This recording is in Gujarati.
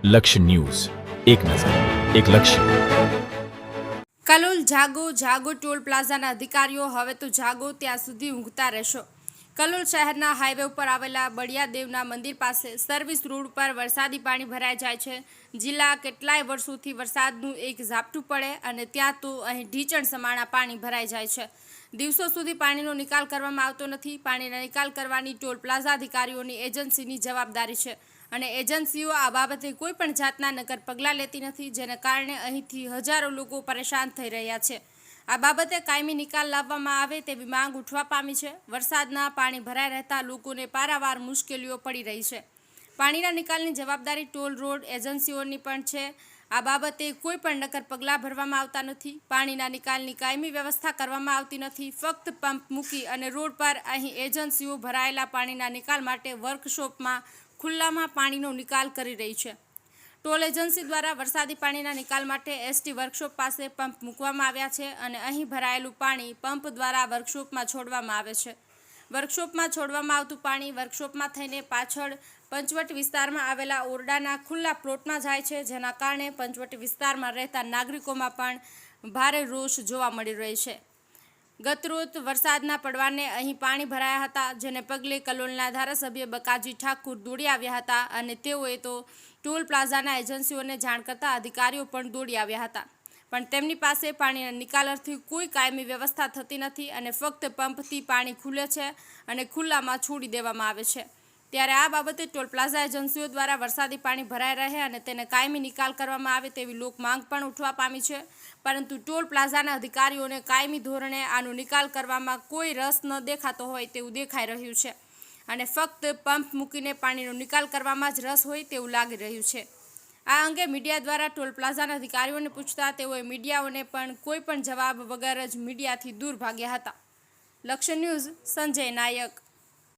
લક્ષ્ય ન્યૂઝ, એક નજર, એક લક્ષ્ય. કલોલ જાગો જાગો ટોલ પ્લાઝાના અધિકારીઓ હવે તો જાગો ત્યાં સુધી ઊંઘતા રહેશો. કલોલ શહેરના હાઈવે ઉપર આવેલા બળિયાદેવના મંદિર પાસે સર્વિસ રોડ પર વરસાદી પાણી ભરાઈ જાય છે. જિલ્લા કેટલાય વર્ષોથી વરસાદનું એક ઝાપટું પડે અને ત્યાં તો અહીં ઢીચણ સમાણા પાણી ભરાઈ જાય છે. દિવસો સુધી પાણીનો નિકાલ કરવામાં આવતો નથી. પાણીનો નિકાલ કરવાની ટોલ પ્લાઝા અધિકારીઓની એજન્સીની જવાબદારી છે અને એજન્સીઓ આ બાબતે કોઈ પણ જાતના નક્કર પગલાં લેતી નથી, જેને કારણે અહીંથી હજારો લોકો પરેશાન થઈ રહ્યા છે. આ બાબતે કાયમી નિકાલ લાવવામાં આવે તેવી માંગ ઉઠવા પામી છે. વરસાદના પાણી ભરાઈ રહેતા લોકોને પારાવાર મુશ્કેલીઓ પડી રહી છે. પાણીના નિકાલની જવાબદારી ટોલ રોડ એજન્સીઓની પણ છે. આ બાબતે કોઈ પણ નક્કર પગલાં ભરવામાં આવતા નથી. પાણીના નિકાલની કાયમી વ્યવસ્થા કરવામાં આવતી નથી. ફક્ત પંપ મૂકી અને રોડ પર અહીં એજન્સીઓ ભરાયેલા પાણીના નિકાલ માટે વર્કશોપમાં ખુલ્લામાં પાણીનો નિકાલ કરી રહી છે. ટોલ એજન્સી દ્વારા વરસાદી પાણીના નિકાલ માટે એસટી વર્કશોપ પાસે પંપ મૂકવામાં આવ્યા છે અને અહીં ભરાયેલું પાણી પંપ દ્વારા વર્કશોપમાં છોડવામાં આવે છે. વર્કશોપમાં છોડવામાં આવતું પાણી વર્કશોપમાં થઈને પાછળ પંચવટી વિસ્તારમાં આવેલા ઓરડાના ખુલ્લા પ્લોટમાં જાય છે, જેના કારણે પંચવટી વિસ્તારમાં રહેતા નાગરિકોમાં પણ ભારે રોષ જોવા મળી રહ્યો છે. ગતરોજ વરસાદના પડવાને અહીં પાણી ભરાયા હતા, જેને પગલે કલોલના ધારાસભ્ય બકાજી ઠાકુર દોડી આવ્યા હતા અને તેઓએ તો ટોલ પ્લાઝાના એજન્સીઓને જાણ કરતા અધિકારીઓ પણ દોડી આવ્યા હતા, પણ તેમની પાસે પાણીના નિકાલ અર્થે કોઈ કાયમી વ્યવસ્થા થતી નથી અને ફક્ત પંપથી પાણી ખુલે છે અને ખુલ્લામાં છોડી દેવામાં આવે છે. ત્યારે આ બાબતે ટોલ પ્લાઝા એજન્સીઓ દ્વારા વરસાદી પાણી ભરાઈ રહે અને તેને કાયમી નિકાલ કરવામાં આવે તેવી લોક માંગ પણ ઉઠવા પામી છે, પરંતુ ટોલ પ્લાઝાના અધિકારીઓને કાયમી ધોરણે આનો નિકાલ કરવામાં કોઈ રસ ન દેખાતો હોય તેવું દેખાઈ રહ્યું છે અને ફક્ત પંપ મૂકીને પાણીનો નિકાલ કરવામાં જ રસ હોય તેવું લાગી રહ્યું છે. આ અંગે મીડિયા દ્વારા ટોલ પ્લાઝાના અધિકારીઓને પૂછતા તેઓએ મીડિયાઓને પણ કોઈ પણ જવાબ વગર જ મીડિયાથી દૂર ભાગ્યા હતા. લક્ષ્ય ન્યૂઝ, સંજય નાયક.